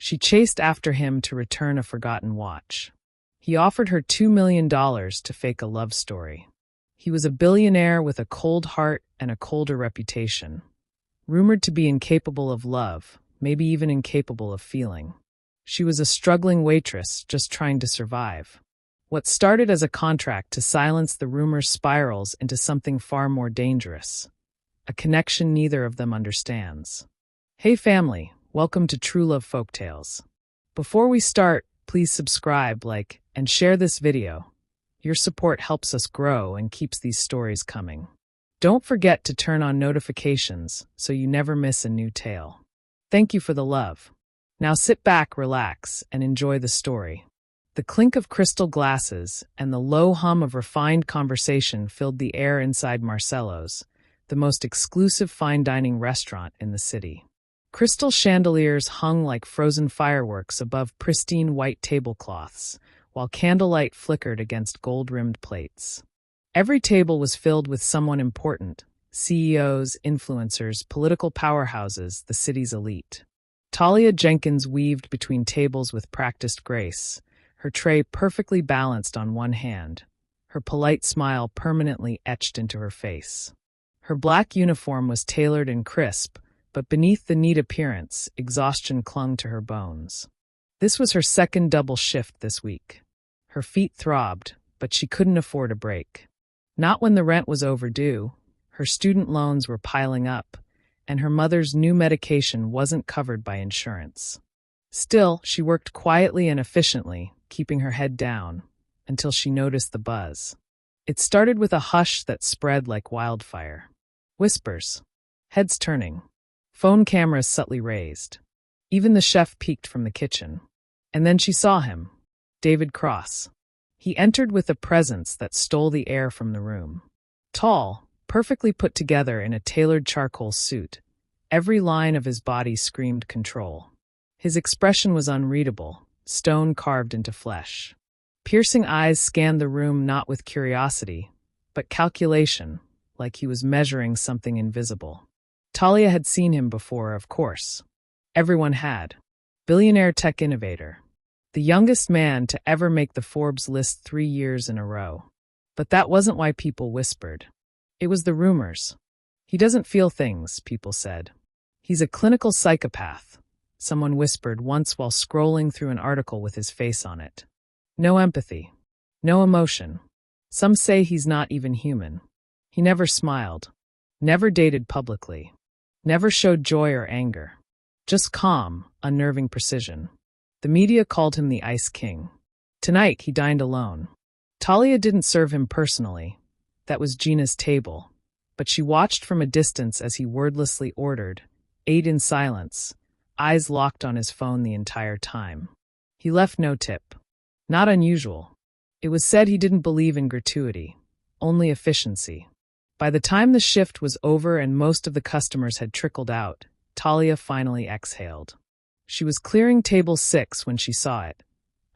She chased after him to return a forgotten watch. He offered her $2 million to fake a love story. He was a billionaire with a cold heart and a colder reputation. Rumored to be incapable of love, maybe even incapable of feeling. She was a struggling waitress just trying to survive. What started as a contract to silence the rumors spirals into something far more dangerous. A connection neither of them understands. Hey family, welcome to True Love Folktales. Before we start, please subscribe, like, and share this video. Your support helps us grow and keeps these stories coming. Don't forget to turn on notifications so you never miss a new tale. Thank you for the love. Now sit back, relax, and enjoy the story. The clink of crystal glasses and the low hum of refined conversation filled the air inside Marcello's, the most exclusive fine dining restaurant in the city. Crystal chandeliers hung like frozen fireworks above pristine white tablecloths, while candlelight flickered against gold-rimmed plates. Every table was filled with someone important: CEOs, influencers, political powerhouses, the city's elite. Talia Jenkins weaved between tables with practiced grace, her tray perfectly balanced on one hand, her polite smile permanently etched into her face. Her black uniform was tailored and crisp, but beneath the neat appearance, exhaustion clung to her bones. This was her second double shift this week. Her feet throbbed, but she couldn't afford a break. Not when the rent was overdue, her student loans were piling up, and her mother's new medication wasn't covered by insurance. Still, she worked quietly and efficiently, keeping her head down, until she noticed the buzz. It started with a hush that spread like wildfire. Whispers. Heads turning. Phone cameras subtly raised. Even the chef peeked from the kitchen. And then she saw him. David Cross. He entered with a presence that stole the air from the room. Tall, perfectly put together in a tailored charcoal suit, every line of his body screamed control. His expression was unreadable, stone carved into flesh. Piercing eyes scanned the room not with curiosity, but calculation, like he was measuring something invisible. Talia had seen him before, of course. Everyone had. Billionaire tech innovator. The youngest man to ever make the Forbes list 3 years in a row. But that wasn't why people whispered. It was the rumors. He doesn't feel things, people said. He's a clinical psychopath, someone whispered once while scrolling through an article with his face on it. No empathy. No emotion. Some say he's not even human. He never smiled. Never dated publicly. Never showed joy or anger. Just calm, unnerving precision. The media called him the Ice King. Tonight, he dined alone. Talia didn't serve him personally. That was Gina's table. But she watched from a distance as he wordlessly ordered, ate in silence, eyes locked on his phone the entire time. He left no tip. Not unusual. It was said he didn't believe in gratuity, only efficiency. By the time the shift was over and most of the customers had trickled out, Talia finally exhaled. She was clearing table 6 when she saw it,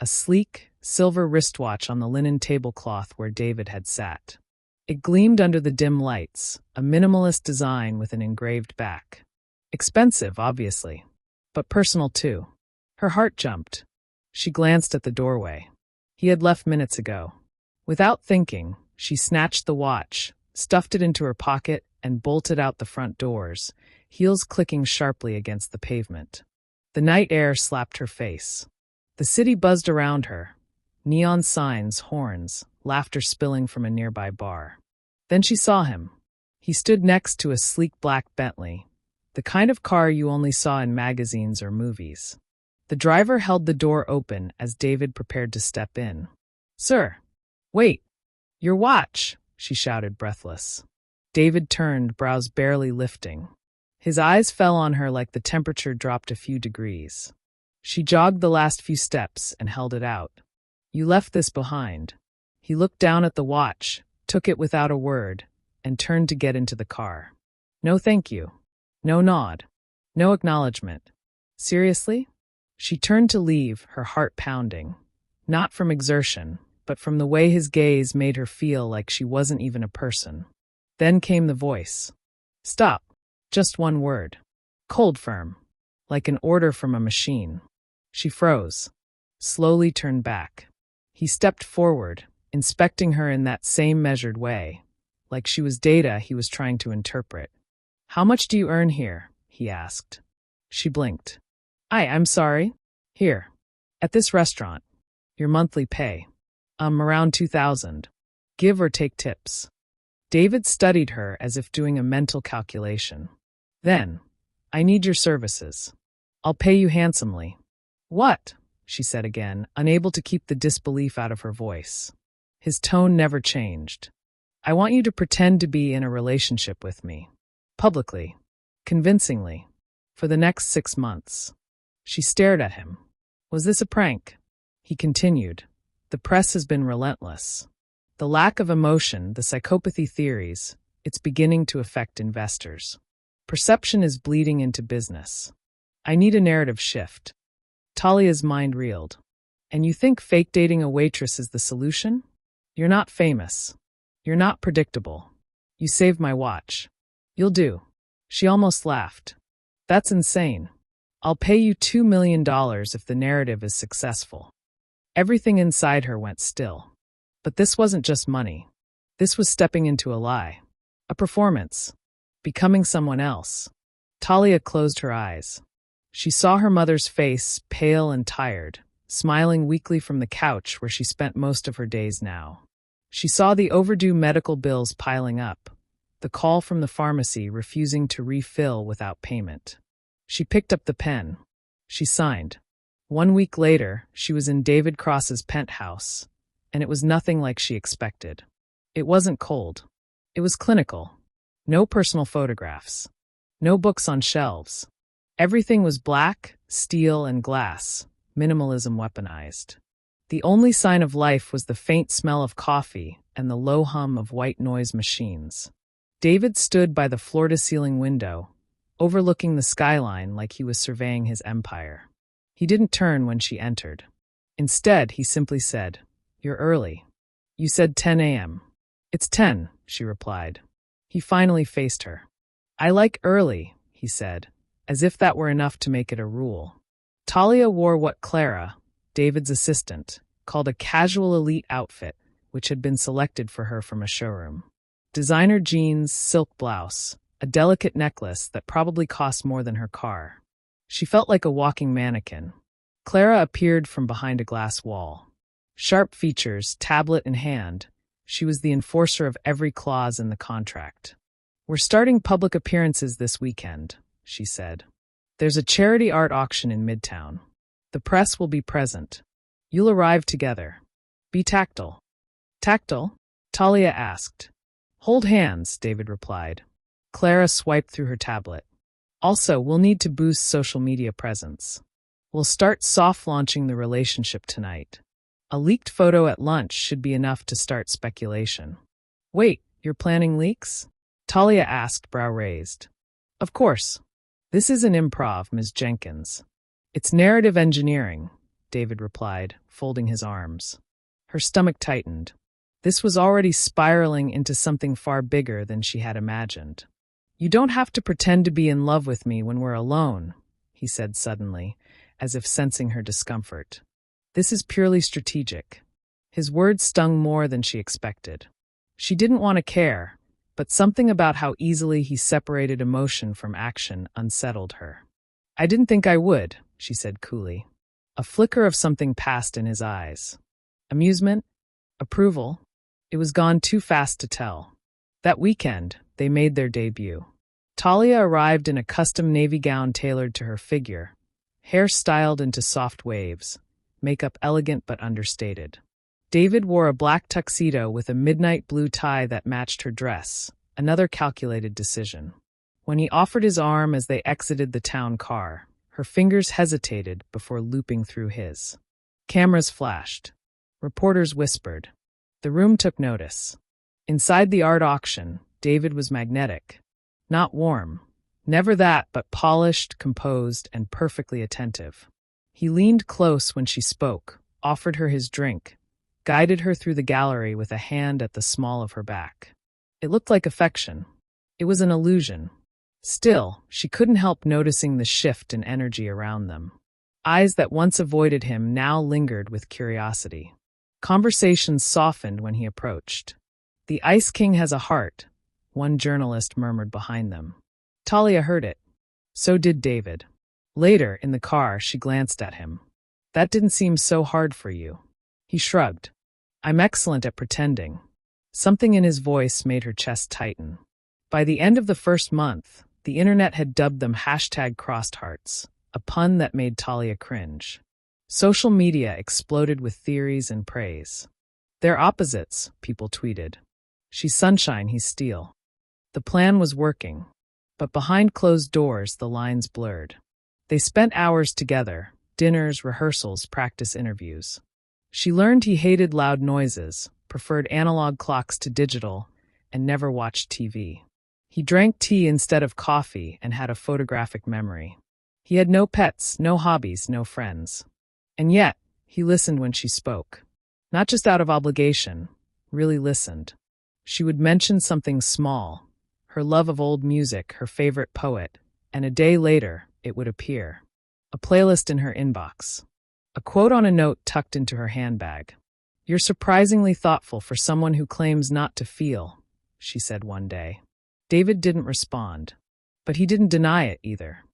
a sleek, silver wristwatch on the linen tablecloth where David had sat. It gleamed under the dim lights, a minimalist design with an engraved back. Expensive, obviously, but personal too. Her heart jumped. She glanced at the doorway. He had left minutes ago. Without thinking, she snatched the watch, stuffed it into her pocket, and bolted out the front doors, heels clicking sharply against the pavement. The night air slapped her face. The city buzzed around her. Neon signs, horns, laughter spilling from a nearby bar. Then she saw him. He stood next to a sleek black Bentley, the kind of car you only saw in magazines or movies. The driver held the door open as David prepared to step in. "Sir, wait, your watch," she shouted, breathless. David turned, brows barely lifting. His eyes fell on her like the temperature dropped a few degrees. She jogged the last few steps and held it out. "You left this behind." He looked down at the watch, took it without a word, and turned to get into the car. "No thank you." No nod. No acknowledgement. "Seriously?" She turned to leave, her heart pounding. Not from exertion, but from the way his gaze made her feel like she wasn't even a person. Then came the voice. "Stop." Just one word. Cold firm. Like an order from a machine. She froze, slowly turned back. He stepped forward, inspecting her in that same measured way, like she was data he was trying to interpret. "How much do you earn here?" he asked. She blinked. I'm sorry. Here. At this restaurant. Your monthly pay. Around 2,000. Give or take tips. David studied her as if doing a mental calculation. Then, "I need your services. I'll pay you handsomely." "What?" she said again, unable to keep the disbelief out of her voice. His tone never changed. "I want you to pretend to be in a relationship with me. Publicly. Convincingly. For the next 6 months." She stared at him. Was this a prank? He continued. "The press has been relentless. The lack of emotion, the psychopathy theories, it's beginning to affect investors. Perception is bleeding into business. I need a narrative shift." Talia's mind reeled. "And you think fake dating a waitress is the solution? You're not famous. You're not predictable. You saved my watch. You'll do." She almost laughed. "That's insane. I'll pay you $2 million if the narrative is successful." Everything inside her went still. But this wasn't just money. This was stepping into a lie. A performance. Becoming someone else. Talia closed her eyes. She saw her mother's face, pale and tired, smiling weakly from the couch where she spent most of her days now. She saw the overdue medical bills piling up, the call from the pharmacy refusing to refill without payment. She picked up the pen. She signed. 1 week later, she was in David Cross's penthouse, and it was nothing like she expected. It wasn't cold. It was clinical. No personal photographs. No books on shelves. Everything was black, steel, and glass, minimalism weaponized. The only sign of life was the faint smell of coffee and the low hum of white noise machines. David stood by the floor-to-ceiling window, overlooking the skyline like he was surveying his empire. He didn't turn when she entered. Instead, he simply said, "You're early. You said 10 a.m. "It's 10, she replied. He finally faced her. "I like early," he said, as if that were enough to make it a rule. Talia wore what Clara, David's assistant, called a casual elite outfit, which had been selected for her from a showroom. Designer jeans, silk blouse, a delicate necklace that probably cost more than her car. She felt like a walking mannequin. Clara appeared from behind a glass wall. Sharp features, tablet in hand, she was the enforcer of every clause in the contract. "We're starting public appearances this weekend," she said. "There's a charity art auction in Midtown. The press will be present. You'll arrive together. Be tactile." "Tactile?" Talia asked. "Hold hands," David replied. Clara swiped through her tablet. "Also, we'll need to boost social media presence. We'll start soft launching the relationship tonight. A leaked photo at lunch should be enough to start speculation." "Wait, you're planning leaks?" Talia asked, brow raised. "Of course. This isn't improv, Ms. Jenkins. It's narrative engineering," David replied, folding his arms. Her stomach tightened. This was already spiraling into something far bigger than she had imagined. "You don't have to pretend to be in love with me when we're alone," he said suddenly, as if sensing her discomfort. "This is purely strategic." His words stung more than she expected. She didn't want to care, but something about how easily he separated emotion from action unsettled her. "I didn't think I would," she said coolly. A flicker of something passed in his eyes. Amusement? Approval? It was gone too fast to tell. That weekend, they made their debut. Talia arrived in a custom navy gown tailored to her figure, hair styled into soft waves, makeup elegant but understated. David wore a black tuxedo with a midnight blue tie that matched her dress, another calculated decision. When he offered his arm as they exited the town car, her fingers hesitated before looping through his. Cameras flashed. Reporters whispered. The room took notice. Inside the art auction, David was magnetic. Not warm. Never that, but polished, composed, and perfectly attentive. He leaned close when she spoke, offered her his drink, guided her through the gallery with a hand at the small of her back. It looked like affection. It was an illusion. Still, she couldn't help noticing the shift in energy around them. Eyes that once avoided him now lingered with curiosity. Conversations softened when he approached. "The Ice King has a heart," one journalist murmured behind them. Talia heard it. So did David. Later, in the car, she glanced at him. "That didn't seem so hard for you." He shrugged. "I'm excellent at pretending." Something in his voice made her chest tighten. By the end of the first month, the internet had dubbed them #CrossedHearts, a pun that made Talia cringe. Social media exploded with theories and praise. "They're opposites," people tweeted. "She's sunshine, he's steel." The plan was working. But behind closed doors, the lines blurred. They spent hours together, dinners, rehearsals, practice interviews. She learned he hated loud noises, preferred analog clocks to digital, and never watched TV. He drank tea instead of coffee and had a photographic memory. He had no pets, no hobbies, no friends. And yet, he listened when she spoke. Not just out of obligation, really listened. She would mention something small, her love of old music, her favorite poet, and a day later, it would appear. A playlist in her inbox. A quote on a note tucked into her handbag. "You're surprisingly thoughtful for someone who claims not to feel," she said one day. David didn't respond, but he didn't deny it either.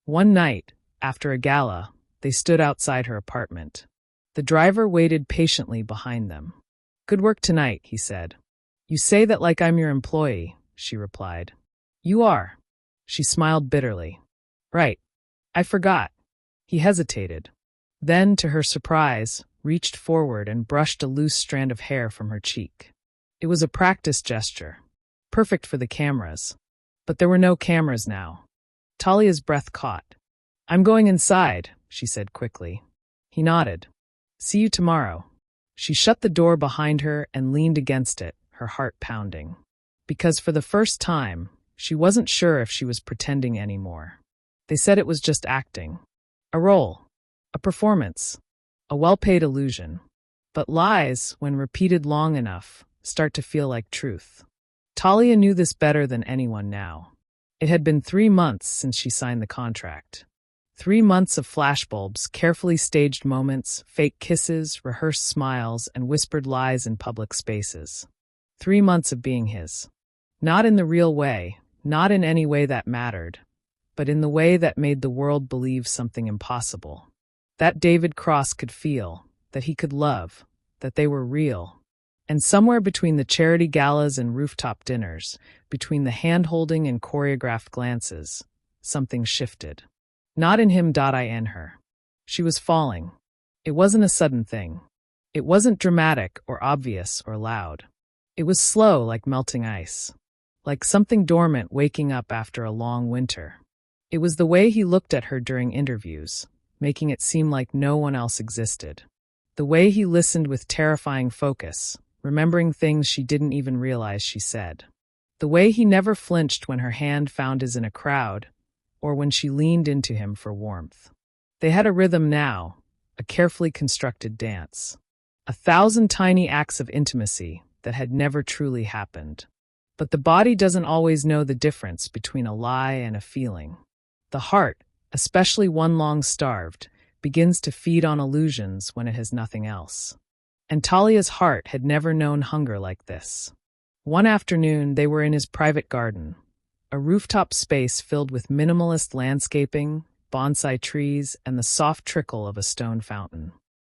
One night, after a gala, they stood outside her apartment. The driver waited patiently behind them. "Good work tonight," he said. "You say that like I'm your employee," she replied. "You are." She smiled bitterly. "Right. I forgot." He hesitated. Then, to her surprise, reached forward and brushed a loose strand of hair from her cheek. It was a practice gesture. Perfect for the cameras. But there were no cameras now. Talia's breath caught. "I'm going inside," she said quickly. He nodded. "See you tomorrow." She shut the door behind her and leaned against it, her heart pounding. Because for the first time, she wasn't sure if she was pretending anymore. They said it was just acting. A role. A performance. A well-paid illusion. But lies, when repeated long enough, start to feel like truth. Talia knew this better than anyone now. It had been 3 months since she signed the contract. 3 months of flashbulbs, carefully staged moments, fake kisses, rehearsed smiles, and whispered lies in public spaces. 3 months of being his. Not in the real way, not in any way that mattered, but in the way that made the world believe something impossible. That David Cross could feel, that he could love, that they were real. And somewhere between the charity galas and rooftop dinners, between the hand-holding and choreographed glances, something shifted. Not in him. In her. She was falling. It wasn't a sudden thing. It wasn't dramatic or obvious or loud. It was slow, like melting ice. Like something dormant waking up after a long winter. It was the way he looked at her during interviews, making it seem like no one else existed. The way he listened with terrifying focus, remembering things she didn't even realize she said. The way he never flinched when her hand found his in a crowd, or when she leaned into him for warmth. They had a rhythm now, a carefully constructed dance. 1,000 tiny acts of intimacy that had never truly happened. But the body doesn't always know the difference between a lie and a feeling. The heart, especially one long starved, begins to feed on illusions when it has nothing else. And Talia's heart had never known hunger like this. One afternoon, they were in his private garden, a rooftop space filled with minimalist landscaping, bonsai trees, and the soft trickle of a stone fountain.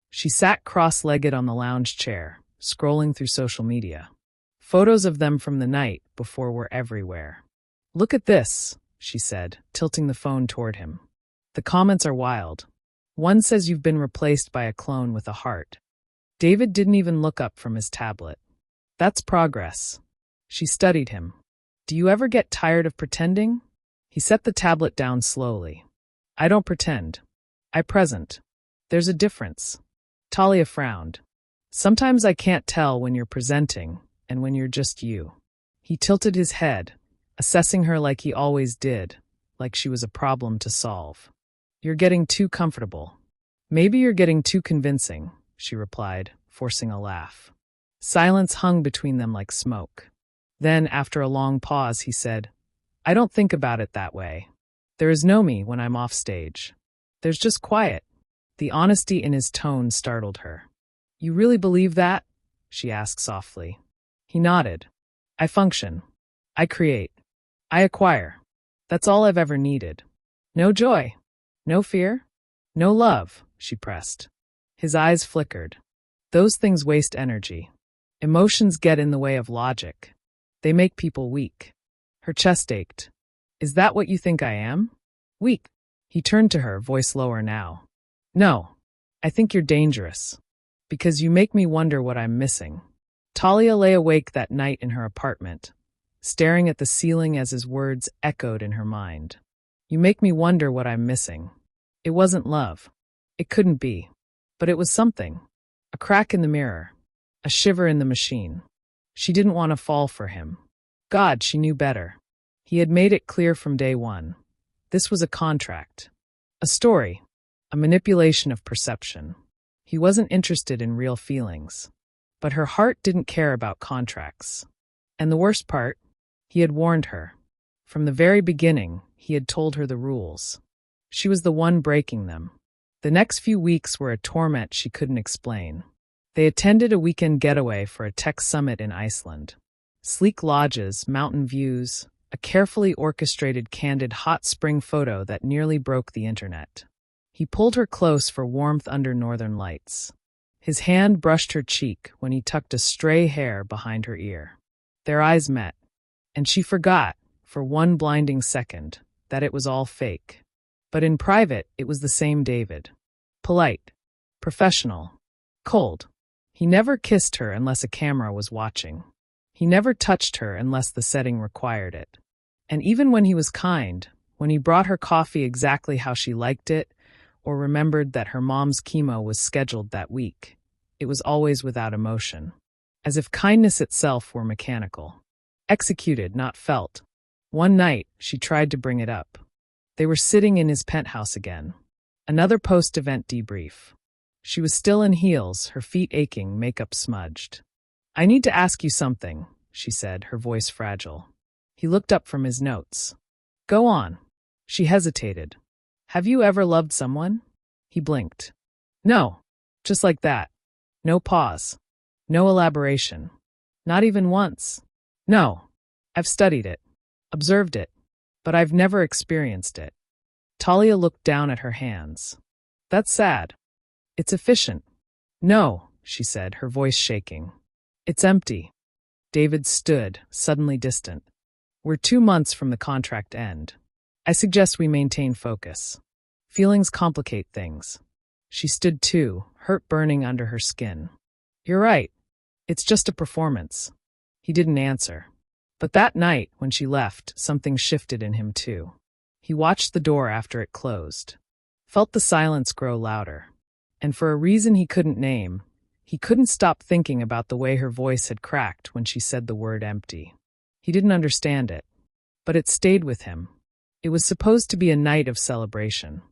She sat cross-legged on the lounge chair, scrolling through social media. Photos of them from the night before were everywhere. "Look at this," she said, tilting the phone toward him. The comments are wild. One says you've been replaced by a clone with a heart. David didn't even look up from his tablet. That's progress. She studied him. "Do you ever get tired of pretending?" He set the tablet down slowly. "I don't pretend. I present. There's a difference." Talia frowned. "Sometimes I can't tell when you're presenting and when you're just you." He tilted his head, assessing her like he always did, like she was a problem to solve. "You're getting too comfortable." "Maybe you're getting too convincing," she replied, forcing a laugh. Silence hung between them like smoke. Then, after a long pause, he said, "I don't think about it that way. There is no me when I'm off stage. There's just quiet. The honesty in his tone startled her. "You really believe that?" she asked softly. He nodded. "I function. I create. I acquire. That's all I've ever needed. No joy. No fear. No love," she pressed. His eyes flickered. "Those things waste energy. Emotions get in the way of logic. They make people weak." Her chest ached. "Is that what you think I am? Weak?" He turned to her, voice lower now. "No. I think you're dangerous. Because you make me wonder what I'm missing." Talia lay awake that night in her apartment, staring at the ceiling as his words echoed in her mind. "You make me wonder what I'm missing." It wasn't love. It couldn't be. But it was something. A crack in the mirror. A shiver in the machine. She didn't want to fall for him. God, she knew better. He had made it clear from day one. This was a contract. A story. A manipulation of perception. He wasn't interested in real feelings. But her heart didn't care about contracts. And the worst part, he had warned her. From the very beginning, he had told her the rules. She was the one breaking them. The next few weeks were a torment she couldn't explain. They attended a weekend getaway for a tech summit in Iceland. Sleek lodges, mountain views, a carefully orchestrated candid hot spring photo that nearly broke the internet. He pulled her close for warmth under northern lights. His hand brushed her cheek when he tucked a stray hair behind her ear. Their eyes met, and she forgot, for one blinding second, that it was all fake. But in private, it was the same David. Polite, professional, cold. He never kissed her unless a camera was watching. He never touched her unless the setting required it. And even when he was kind, when he brought her coffee exactly how she liked it, or remembered that her mom's chemo was scheduled that week, it was always without emotion. As if kindness itself were mechanical. Executed, not felt. One night, she tried to bring it up. They were sitting in his penthouse again. Another post-event debrief. She was still in heels, her feet aching, makeup smudged. "I need to ask you something," she said, her voice fragile. He looked up from his notes. "Go on." She hesitated. "Have you ever loved someone?" He blinked. "No. Just like that. No pause. No elaboration. Not even once. No. I've studied it. Observed it. But I've never experienced it." Talia looked down at her hands. "That's sad. It's efficient." "No," she said, her voice shaking. "It's empty." David stood, suddenly distant. "We're 2 months from the contract end. I suggest we maintain focus. Feelings complicate things." She stood too, hurt burning under her skin. "You're right. It's just a performance." He didn't answer. But that night, when she left, something shifted in him too. He watched the door after it closed. Felt the silence grow louder. And for a reason he couldn't name, he couldn't stop thinking about the way her voice had cracked when she said the word empty. He didn't understand it. But it stayed with him. It was supposed to be a night of celebration.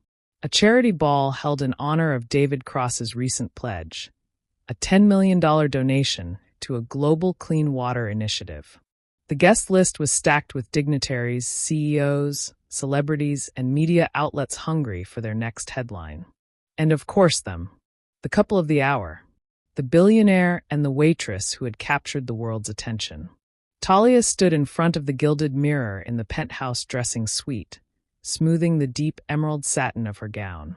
A charity ball held in honor of David Cross's recent pledge. A $10 million donation to a global clean water initiative. The guest list was stacked with dignitaries, CEOs, celebrities, and media outlets hungry for their next headline. And of course them. The couple of the hour. The billionaire and the waitress who had captured the world's attention. Talia stood in front of the gilded mirror in the penthouse dressing suite, smoothing the deep emerald satin of her gown.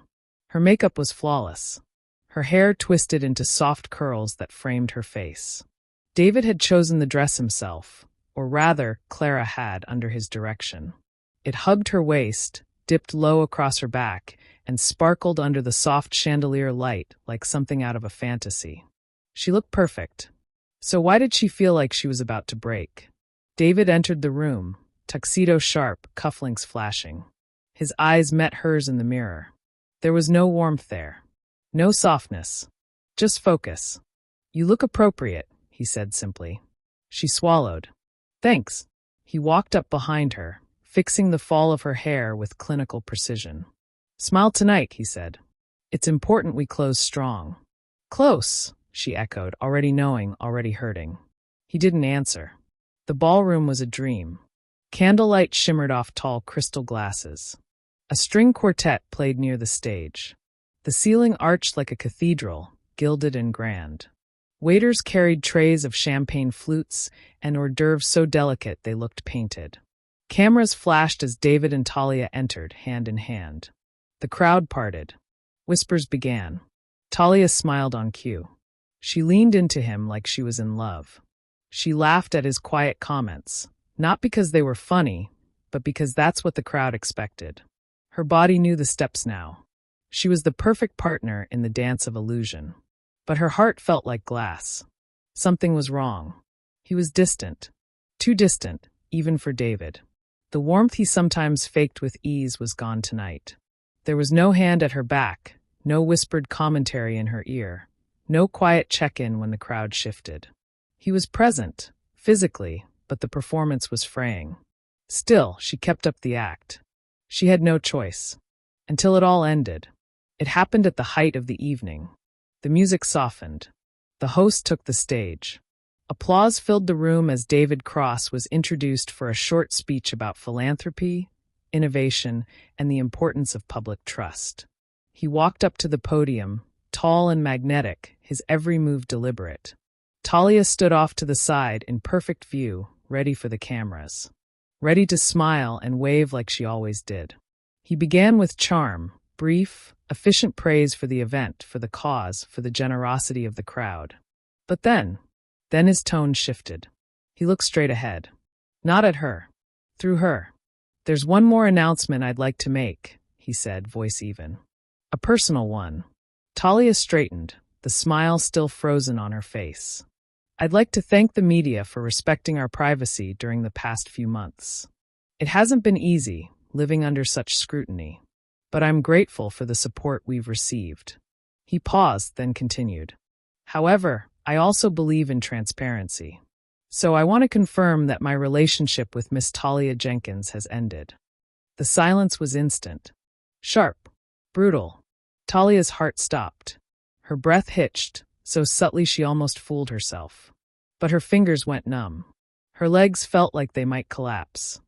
Her makeup was flawless. Her hair twisted into soft curls that framed her face. David had chosen the dress himself. Or rather, Clara had under his direction. It hugged her waist, dipped low across her back, and sparkled under the soft chandelier light like something out of a fantasy. She looked perfect. So why did she feel like she was about to break? David entered the room, tuxedo sharp, cufflinks flashing. His eyes met hers in the mirror. There was no warmth there. No softness. Just focus. "You look appropriate," he said simply. She swallowed. "Thanks." He walked up behind her, fixing the fall of her hair with clinical precision. "Smile tonight," he said. "It's important we close strong." "Close," she echoed, already knowing, already hurting. He didn't answer. The ballroom was a dream. Candlelight shimmered off tall crystal glasses. A string quartet played near the stage. The ceiling arched like a cathedral, gilded and grand. Waiters carried trays of champagne flutes and hors d'oeuvres so delicate they looked painted. Cameras flashed as David and Talia entered, hand in hand. The crowd parted. Whispers began. Talia smiled on cue. She leaned into him like she was in love. She laughed at his quiet comments, not because they were funny, but because that's what the crowd expected. Her body knew the steps now. She was the perfect partner in the dance of illusion. But her heart felt like glass. Something was wrong. He was distant. Too distant, even for David. The warmth he sometimes faked with ease was gone tonight. There was no hand at her back, no whispered commentary in her ear, no quiet check-in when the crowd shifted. He was present, physically, but the performance was fraying. Still, she kept up the act. She had no choice. Until it all ended. It happened at the height of the evening. The music softened. The host took the stage. Applause filled the room as David Cross was introduced for a short speech about philanthropy, innovation, and the importance of public trust. He walked up to the podium, tall and magnetic, his every move deliberate. Talia stood off to the side in perfect view, ready for the cameras. Ready to smile and wave like she always did. He began with charm, brief, efficient praise for the event, for the cause, for the generosity of the crowd. But then his tone shifted. He looked straight ahead. Not at her. Through her. "There's one more announcement I'd like to make," he said, voice even. "A personal one." Talia straightened, the smile still frozen on her face. "I'd like to thank the media for respecting our privacy during the past few months. It hasn't been easy, living under such scrutiny. But I'm grateful for the support we've received." He paused, then continued. "However, I also believe in transparency. So I want to confirm that my relationship with Miss Talia Jenkins has ended." The silence was instant. Sharp. Brutal. Talia's heart stopped. Her breath hitched, so subtly she almost fooled herself. But her fingers went numb. Her legs felt like they might collapse.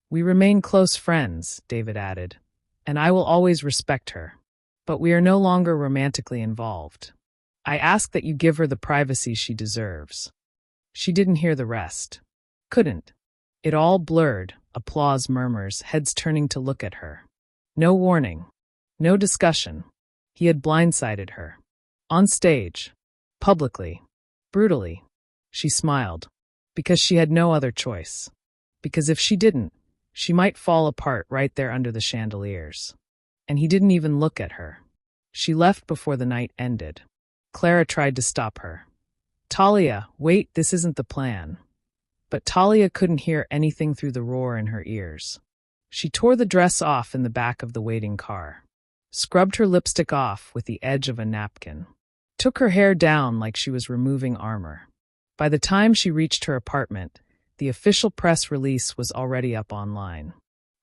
"We remain close friends," David added, "and I will always respect her. But we are no longer romantically involved. I ask that you give her the privacy she deserves." She didn't hear the rest. Couldn't. It all blurred, applause murmurs, heads turning to look at her. No warning. No discussion. He had blindsided her. On stage. Publicly. Brutally. She smiled. Because she had no other choice. Because if she didn't, she might fall apart right there under the chandeliers. And he didn't even look at her. She left before the night ended. Clara tried to stop her. "Talia, wait, this isn't the plan." But Talia couldn't hear anything through the roar in her ears. She tore the dress off in the back of the waiting car. Scrubbed her lipstick off with the edge of a napkin. Took her hair down like she was removing armor. By the time she reached her apartment, the official press release was already up online.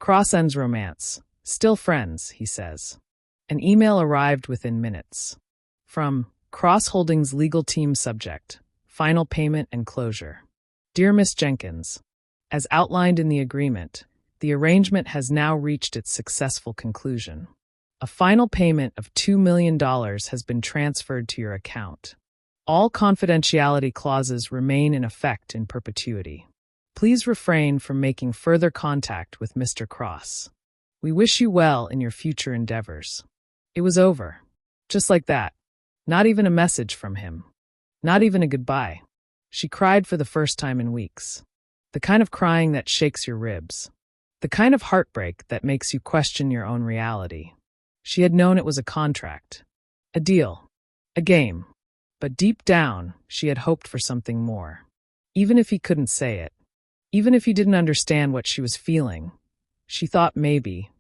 "Cross ends romance. Still friends," he says. An email arrived within minutes. From Cross Holdings legal team subject, final payment and closure. "Dear Miss Jenkins, as outlined in the agreement, the arrangement has now reached its successful conclusion. A final payment of $2 million has been transferred to your account. All confidentiality clauses remain in effect in perpetuity. Please refrain from making further contact with Mr. Cross. We wish you well in your future endeavors." It was over. Just like that. Not even a message from him. Not even a goodbye. She cried for the first time in weeks. The kind of crying that shakes your ribs. The kind of heartbreak that makes you question your own reality. She had known it was a contract. A deal. A game. But deep down, she had hoped for something more. Even if he couldn't say it. Even if he didn't understand what she was feeling. She thought maybe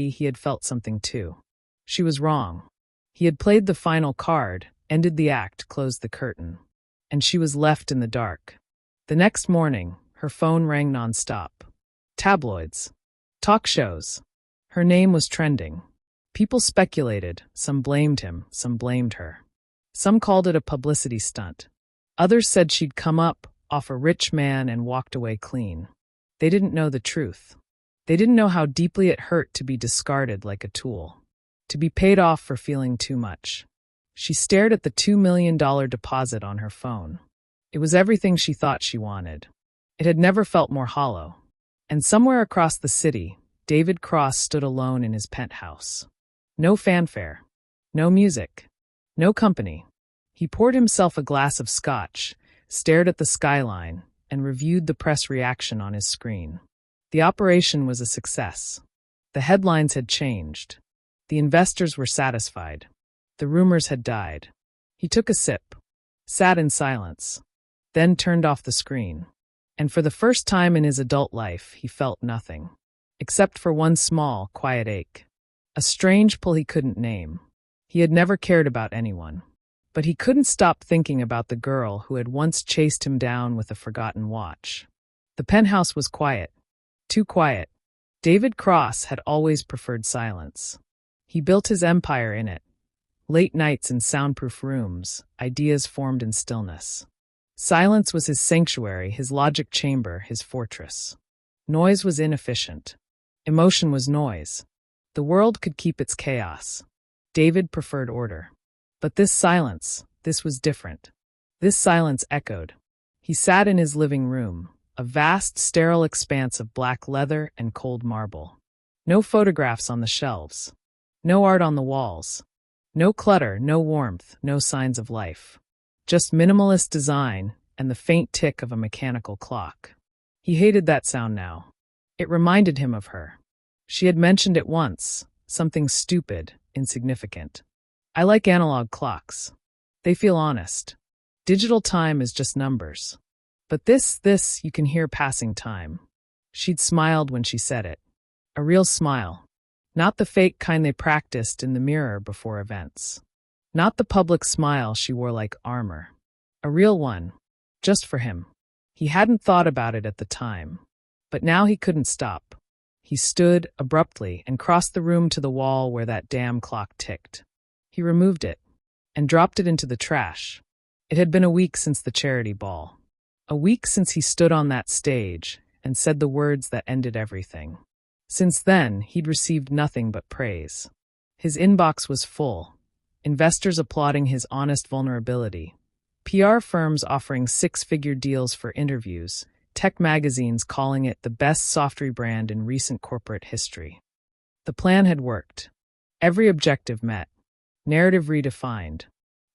he had felt something too. She was wrong. He had played the final card, ended the act, closed the curtain. And she was left in the dark. The next morning, her phone rang nonstop. Tabloids. Talk shows. Her name was trending. People speculated, some blamed him, some blamed her. Some called it a publicity stunt. Others said she'd come up, off a rich man and walked away clean. They didn't know the truth. They didn't know how deeply it hurt to be discarded like a tool. to be paid off for feeling too much. She stared at the $2 million deposit on her phone. It was everything she thought she wanted. It had never felt more hollow. And somewhere across the city, David Cross stood alone in his penthouse. No fanfare. No music. No company. He poured himself a glass of scotch, stared at the skyline, and reviewed the press reaction on his screen. The operation was a success. The headlines had changed. The investors were satisfied. The rumors had died. He took a sip, sat in silence, then turned off the screen. And for the first time in his adult life, he felt nothing, except for one small, quiet ache. A strange pull he couldn't name. He had never cared about anyone. But he couldn't stop thinking about the girl who had once chased him down with a forgotten watch. The penthouse was quiet. Too quiet. David Cross had always preferred silence. He built his empire in it. Late nights in soundproof rooms, ideas formed in stillness. Silence was his sanctuary, his logic chamber, his fortress. Noise was inefficient. Emotion was noise. The world could keep its chaos. David preferred order. But this silence, this was different. This silence echoed. He sat in his living room, a vast, sterile expanse of black leather and cold marble. No photographs on the shelves. No art on the walls. No clutter, no warmth, no signs of life. Just minimalist design and the faint tick of a mechanical clock. He hated that sound now. It reminded him of her. She had mentioned it once, something stupid, insignificant. I like analog clocks. They feel honest. Digital time is just numbers. But this, you can hear passing time. She'd smiled when she said it. A real smile. Not the fake kind they practiced in the mirror before events. Not the public smile she wore like armor. A real one. Just for him. He hadn't thought about it at the time. But now he couldn't stop. He stood, abruptly, and crossed the room to the wall where that damn clock ticked. He removed it, and dropped it into the trash. It had been a week since the charity ball. A week since he stood on that stage and said the words that ended everything. Since then, he'd received nothing but praise. His inbox was full. Investors applauding his honest vulnerability. PR firms offering six-figure deals for interviews. Tech magazines calling it the best software brand in recent corporate history. The plan had worked. Every objective met. Narrative redefined.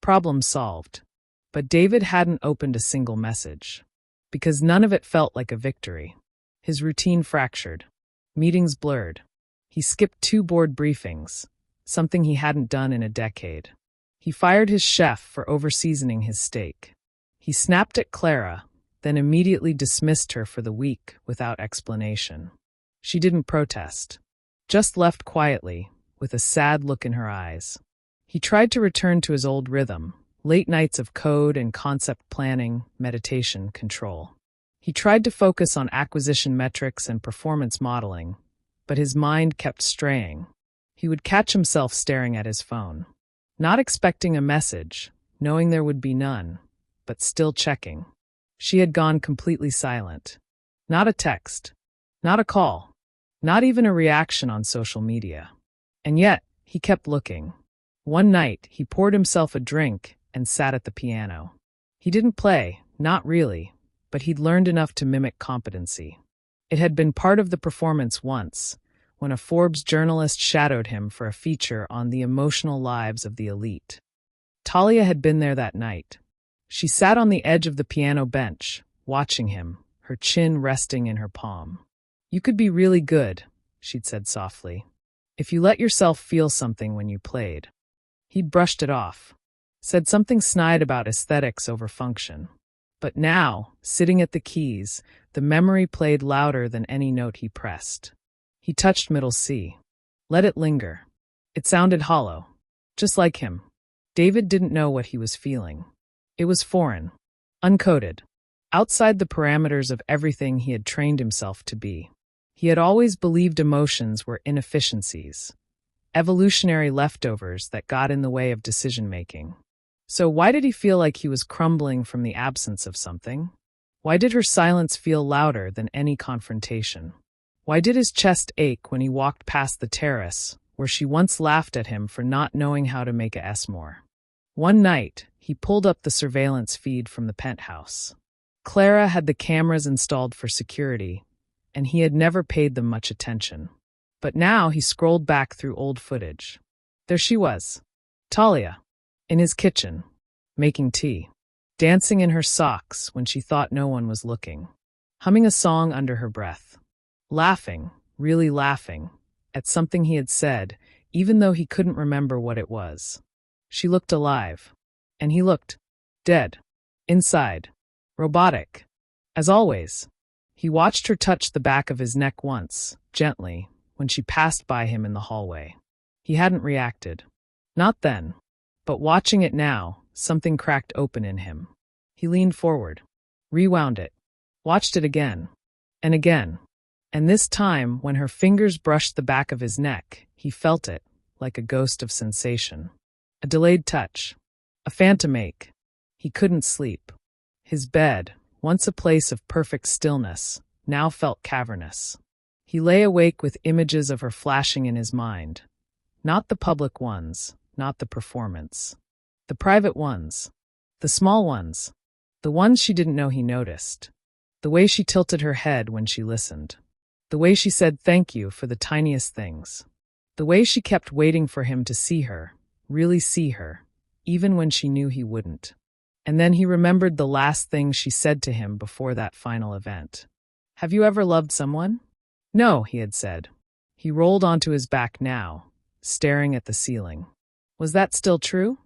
Problem solved. But David hadn't opened a single message. Because none of it felt like a victory. His routine fractured. Meetings blurred. He skipped 2 board briefings, something he hadn't done in a decade. He fired his chef for over-seasoning his steak. He snapped at Clara, then immediately dismissed her for the week without explanation. She didn't protest. Just left quietly, with a sad look in her eyes. He tried to return to his old rhythm, late nights of code and concept planning, meditation, control. He tried to focus on acquisition metrics and performance modeling, but his mind kept straying. He would catch himself staring at his phone, not expecting a message, knowing there would be none, but still checking. She had gone completely silent. Not a text, not a call, not even a reaction on social media. And yet, he kept looking. One night, he poured himself a drink and sat at the piano. He didn't play, not really, but he'd learned enough to mimic competency. It had been part of the performance once, when a Forbes journalist shadowed him for a feature on the emotional lives of the elite. Talia had been there that night. She sat on the edge of the piano bench, watching him, her chin resting in her palm. "You could be really good," she'd said softly, "if you let yourself feel something when you played." He'd brushed it off, said something snide about aesthetics over function. But now, sitting at the keys, the memory played louder than any note he pressed. He touched middle C. Let it linger. It sounded hollow, just like him. David didn't know what he was feeling. It was foreign, uncoded, outside the parameters of everything he had trained himself to be. He had always believed emotions were inefficiencies, evolutionary leftovers that got in the way of decision-making. So why did he feel like he was crumbling from the absence of something? Why did her silence feel louder than any confrontation? Why did his chest ache when he walked past the terrace, where she once laughed at him for not knowing how to make a S more. One night, he pulled up the surveillance feed from the penthouse. Clara had the cameras installed for security, and he had never paid them much attention. But now he scrolled back through old footage. There she was, Talia, in his kitchen, making tea, dancing in her socks when she thought no one was looking, humming a song under her breath, laughing, really laughing, at something he had said, even though he couldn't remember what it was. She looked alive, and he looked dead, inside, robotic. As always, he watched her touch the back of his neck once, gently, when she passed by him in the hallway. He hadn't reacted. Not then. But watching it now, something cracked open in him. He leaned forward, rewound it, watched it again, and again. And this time, when her fingers brushed the back of his neck, he felt it, like a ghost of sensation. A delayed touch. A phantom ache. He couldn't sleep. His bed, once a place of perfect stillness, now felt cavernous. He lay awake with images of her flashing in his mind. Not the public ones, not the performance. The private ones. The small ones. The ones she didn't know he noticed. The way she tilted her head when she listened. The way she said thank you for the tiniest things. The way she kept waiting for him to see her, really see her, even when she knew he wouldn't. And then he remembered the last thing she said to him before that final event. Have you ever loved someone? No, he had said. He rolled onto his back now, staring at the ceiling. Was that still true?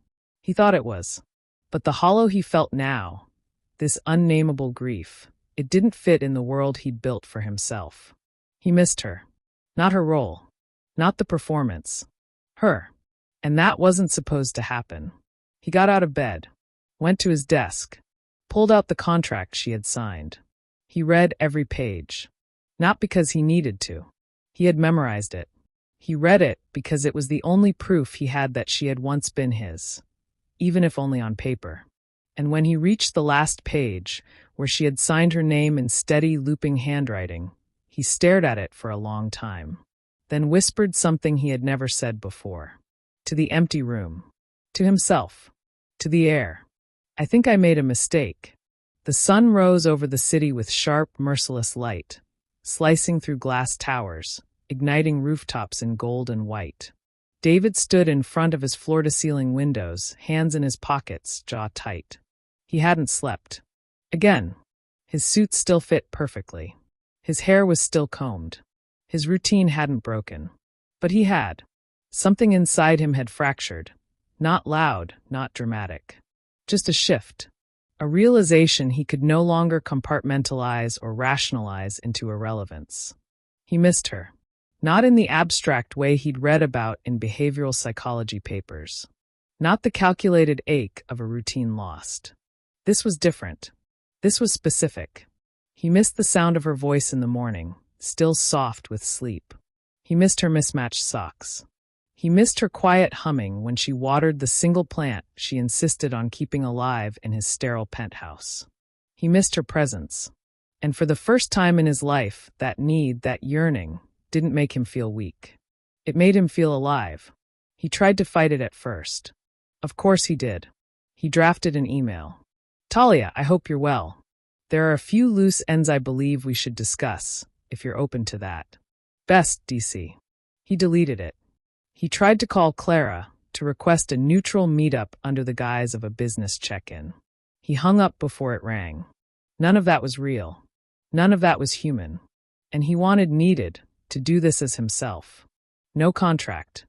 He thought it was. But the hollow he felt now, this unnameable grief, it didn't fit in the world he'd built for himself. He missed her. Not her role. Not the performance. Her. And that wasn't supposed to happen. He got out of bed, went to his desk, pulled out the contract she had signed. He read every page. Not because he needed to. He had memorized it. He read it because it was the only proof he had that she had once been his, even if only on paper. And when he reached the last page, where she had signed her name in steady, looping handwriting, he stared at it for a long time, then whispered something he had never said before. To the empty room. To himself. To the air. I think I made a mistake. The sun rose over the city with sharp, merciless light, slicing through glass towers, igniting rooftops in gold and white. David stood in front of his floor-to-ceiling windows, hands in his pockets, jaw tight. He hadn't slept. Again. His suit still fit perfectly. His hair was still combed. His routine hadn't broken. But he had. Something inside him had fractured. Not loud, not dramatic. Just a shift. A realization he could no longer compartmentalize or rationalize into irrelevance. He missed her. Not in the abstract way he'd read about in behavioral psychology papers. Not the calculated ache of a routine lost. This was different. This was specific. He missed the sound of her voice in the morning, still soft with sleep. He missed her mismatched socks. He missed her quiet humming when she watered the single plant she insisted on keeping alive in his sterile penthouse. He missed her presence. And for the first time in his life, that need, that yearning, didn't make him feel weak. It made him feel alive. He tried to fight it at first. Of course he did. He drafted an email. Talia, I hope you're well. There are a few loose ends I believe we should discuss, if you're open to that. Best, DC. He deleted it. He tried to call Clara to request a neutral meetup under the guise of a business check-in. He hung up before it rang. None of that was real. None of that was human. And he needed to do this as himself. No contract.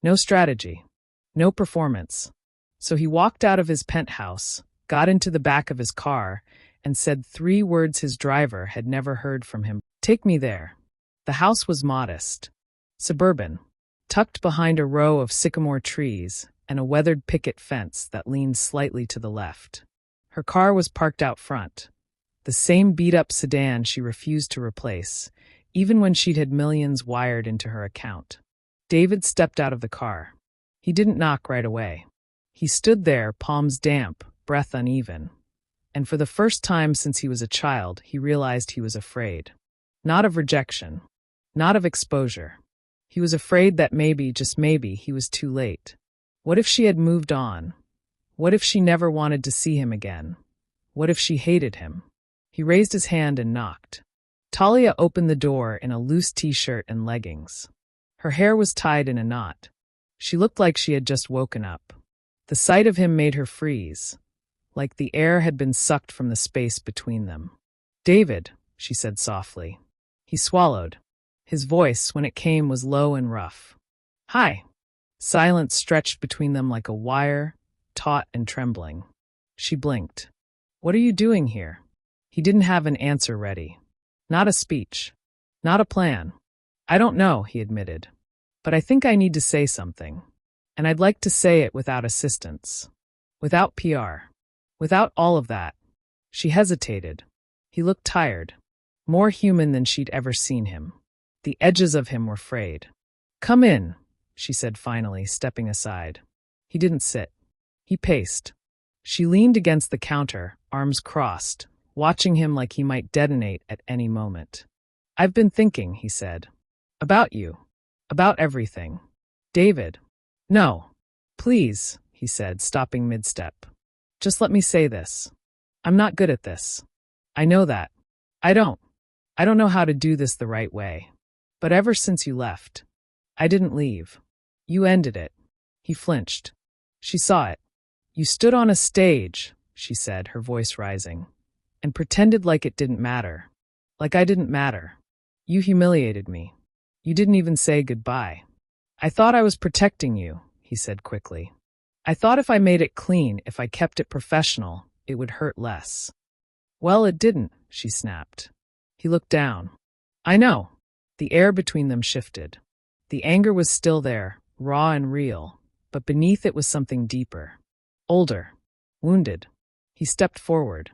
No strategy. No performance. So he walked out of his penthouse, got into the back of his car, and said 3 words his driver had never heard from him. Take me there. The house was modest. Suburban. Tucked behind a row of sycamore trees and a weathered picket fence that leaned slightly to the left. Her car was parked out front. The same beat-up sedan she refused to replace, even when she'd had millions wired into her account. David stepped out of the car. He didn't knock right away. He stood there, palms damp, breath uneven. And for the first time since he was a child, he realized he was afraid. Not of rejection. Not of exposure. He was afraid that maybe, just maybe, he was too late. What if she had moved on? What if she never wanted to see him again? What if she hated him? He raised his hand and knocked. Talia opened the door in a loose t-shirt and leggings. Her hair was tied in a knot. She looked like she had just woken up. The sight of him made her freeze, like the air had been sucked from the space between them. "David," she said softly. He swallowed. His voice, when it came, was low and rough. "Hi." Silence stretched between them like a wire, taut and trembling. She blinked. "What are you doing here?" He didn't have an answer ready. Not a speech. Not a plan. "I don't know," he admitted. "But I think I need to say something. And I'd like to say it without assistance. Without PR. Without all of that." She hesitated. He looked tired. More human than she'd ever seen him. The edges of him were frayed. "Come in," she said finally, stepping aside. He didn't sit. He paced. She leaned against the counter, arms crossed, watching him like he might detonate at any moment. "I've been thinking," he said. "About you. About everything." "David." "No. Please," he said, stopping mid-step. "Just let me say this. I'm not good at this. I know that. I don't know how to do this the right way. But ever since you left, I didn't leave. You ended it." He flinched. She saw it. "You stood on a stage," she said, her voice rising, "and pretended like it didn't matter. Like I didn't matter. You humiliated me. You didn't even say goodbye." "I thought I was protecting you," he said quickly. "I thought if I made it clean, if I kept it professional, it would hurt less." "Well, it didn't," she snapped. He looked down. "I know." The air between them shifted. The anger was still there, raw and real, but beneath it was something deeper. Older. Wounded. He stepped forward.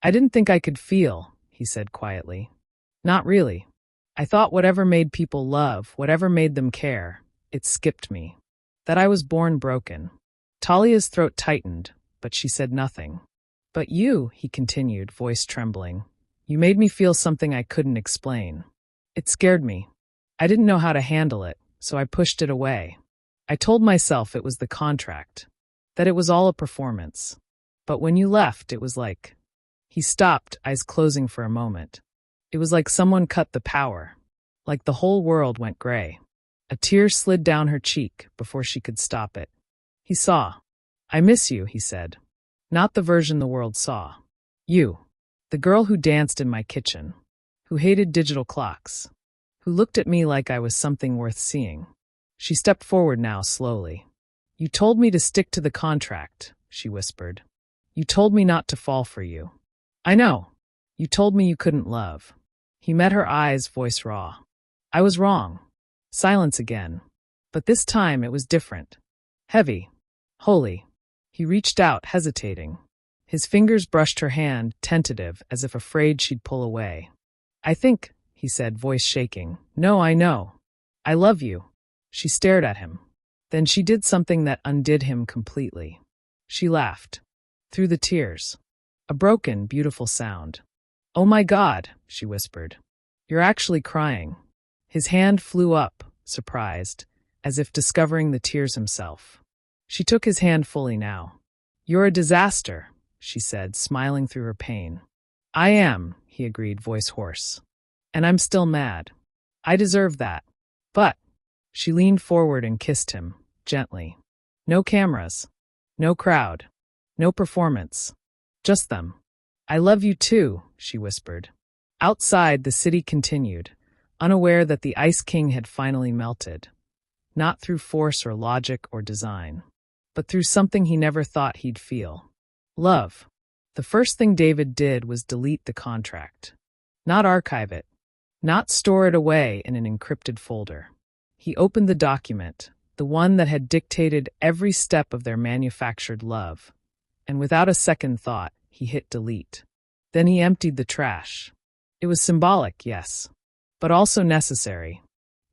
"I didn't think I could feel," he said quietly. "Not really. I thought whatever made people love, whatever made them care, it skipped me. That I was born broken." Talia's throat tightened, but she said nothing. "But you," he continued, voice trembling, "you made me feel something I couldn't explain. It scared me. I didn't know how to handle it, so I pushed it away. I told myself it was the contract, that it was all a performance. But when you left, it was like—" He stopped, eyes closing for a moment. It was like someone cut the power, like the whole world went gray. A tear slid down her cheek before she could stop it. He saw. "I miss you," he said. "Not the version the world saw. You. The girl who danced in my kitchen. Who hated digital clocks. Who looked at me like I was something worth seeing." She stepped forward now, slowly. "You told me to stick to the contract," she whispered. "You told me not to fall for you. I know. You told me you couldn't love." He met her eyes, voice raw. "I was wrong." Silence again. But this time it was different. Heavy. Holy. He reached out, hesitating. His fingers brushed her hand, tentative, as if afraid she'd pull away. "I think," he said, voice shaking. "No, I know. I love you." She stared at him. Then she did something that undid him completely. She laughed. Through the tears. A broken, beautiful sound. "Oh my God," she whispered. "You're actually crying." His hand flew up, surprised, as if discovering the tears himself. She took his hand fully now. "You're a disaster," she said, smiling through her pain. "I am," he agreed, voice hoarse. "And I'm still mad. I deserve that. But—" She leaned forward and kissed him, gently. No cameras. No crowd. No performance. Just them. "I love you too," she whispered. Outside, the city continued, unaware that the Ice King had finally melted. Not through force or logic or design, but through something he never thought he'd feel. Love. The first thing David did was delete the contract. Not archive it. Not store it away in an encrypted folder. He opened the document, the one that had dictated every step of their manufactured love, and without a second thought, he hit delete. Then he emptied the trash. It was symbolic, yes, but also necessary.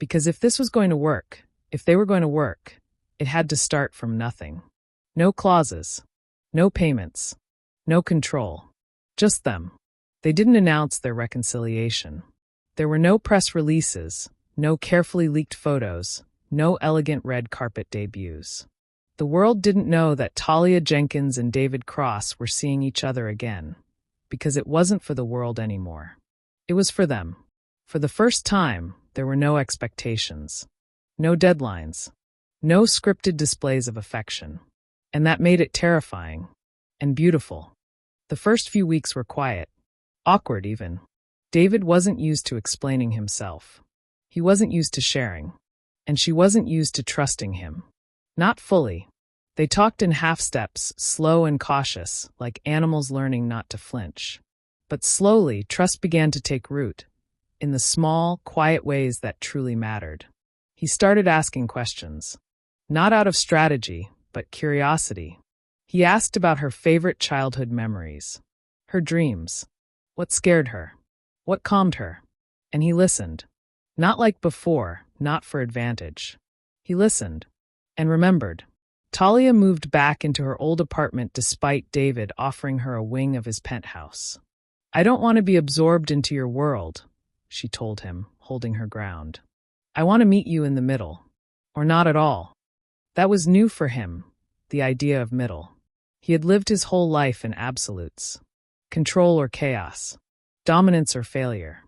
Because if this was going to work, if they were going to work, it had to start from nothing. No clauses. No payments. No control. Just them. They didn't announce their reconciliation. There were no press releases, No carefully leaked photos, no elegant red carpet debuts. The world didn't know that Talia Jenkins and David Cross were seeing each other again, because it wasn't for the world anymore. It was for them. For the first time, there were no expectations, no deadlines, no scripted displays of affection. And that made it terrifying and beautiful. The first few weeks were quiet, awkward even. David wasn't used to explaining himself. He wasn't used to sharing, and she wasn't used to trusting him. Not fully. They talked in half steps, slow and cautious, like animals learning not to flinch. But slowly, trust began to take root, in the small, quiet ways that truly mattered. He started asking questions, not out of strategy, but curiosity. He asked about her favorite childhood memories, her dreams, what scared her, what calmed her. And he listened. Not like before, not for advantage. He listened and remembered. Talia moved back into her old apartment despite David offering her a wing of his penthouse. "I don't want to be absorbed into your world," she told him, holding her ground. "I want to meet you in the middle. Or not at all." That was new for him, the idea of middle. He had lived his whole life in absolutes. Control or chaos. Dominance or failure.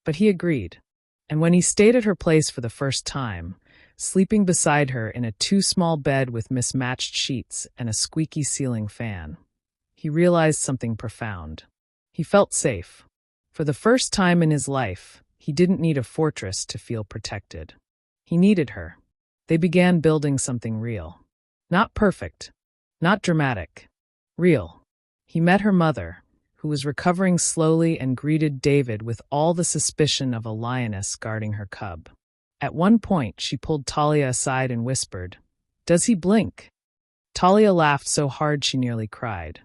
But he agreed. And when he stayed at her place for the first time, sleeping beside her in a too-small bed with mismatched sheets and a squeaky ceiling fan, he realized something profound. He felt safe. For the first time in his life, he didn't need a fortress to feel protected. He needed her. They began building something real. Not perfect. Not dramatic. Real. He met her mother, who was recovering slowly and greeted David with all the suspicion of a lioness guarding her cub. At one point, she pulled Talia aside and whispered, "Does he blink?" Talia laughed so hard she nearly cried.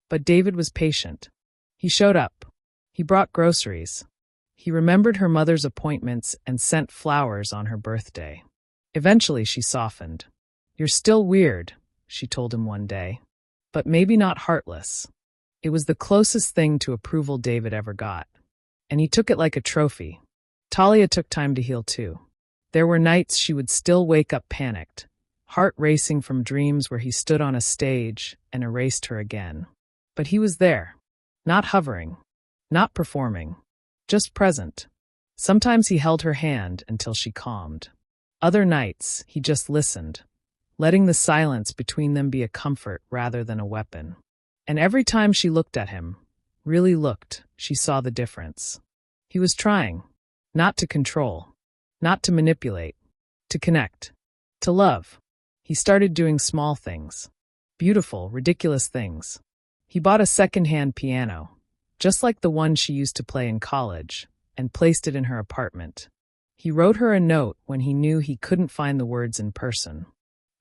But David was patient. He showed up. He brought groceries. He remembered her mother's appointments and sent flowers on her birthday. Eventually, she softened. "You're still weird," she told him one day. But maybe not heartless. It was the closest thing to approval David ever got. And he took it like a trophy. Talia took time to heal too. There were nights she would still wake up panicked, heart racing from dreams where he stood on a stage and erased her again. But he was there. Not hovering. Not performing. Just present. Sometimes he held her hand until she calmed. Other nights, he just listened, letting the silence between them be a comfort rather than a weapon. And every time she looked at him, really looked, she saw the difference. He was trying, not to control, not to manipulate, to connect, to love. He started doing small things, beautiful, ridiculous things. He bought a second-hand piano, just like the one she used to play in college, and placed it in her apartment. He wrote her a note when he knew he couldn't find the words in person.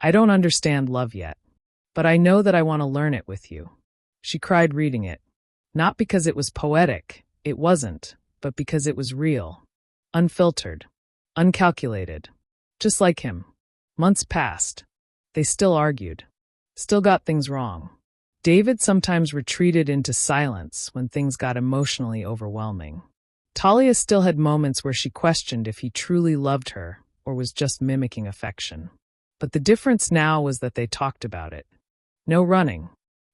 "I don't understand love yet, but I know that I want to learn it with you." She cried reading it. Not because it was poetic, it wasn't, but because it was real. Unfiltered. Uncalculated. Just like him. Months passed. They still argued. Still got things wrong. David sometimes retreated into silence when things got emotionally overwhelming. Talia still had moments where she questioned if he truly loved her or was just mimicking affection. But the difference now was that they talked about it. No running.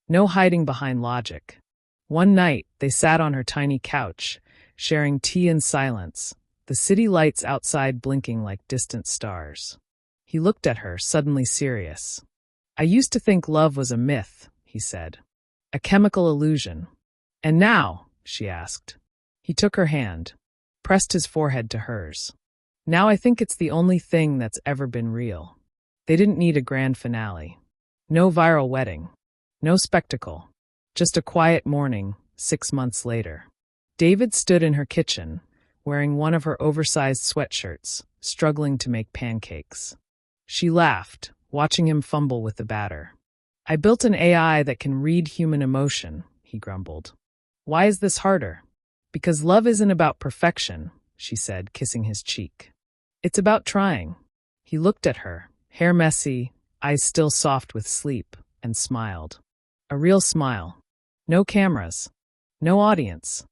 No hiding behind logic. One night, they sat on her tiny couch, sharing tea in silence, the city lights outside blinking like distant stars. He looked at her, suddenly serious. "I used to think love was a myth," he said. "A chemical illusion. And now?" she asked. He took her hand, pressed his forehead to hers. "Now I think it's the only thing that's ever been real." They didn't need a grand finale. No viral wedding. No spectacle. Just a quiet morning, 6 months later. David stood in her kitchen, wearing one of her oversized sweatshirts, struggling to make pancakes. She laughed, watching him fumble with the batter. "I built an AI that can read human emotion," he grumbled. "Why is this harder?" "Because love isn't about perfection," she said, kissing his cheek. "It's about trying." He looked at her, hair messy, eyes still soft with sleep, and smiled. A real smile. No cameras. No audience.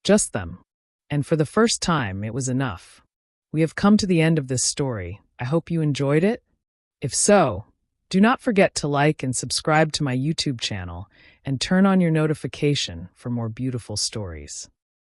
Just them. And for the first time, it was enough. We have come to the end of this story. I hope you enjoyed it. If so, do not forget to like and subscribe to my YouTube channel and turn on your notification for more beautiful stories.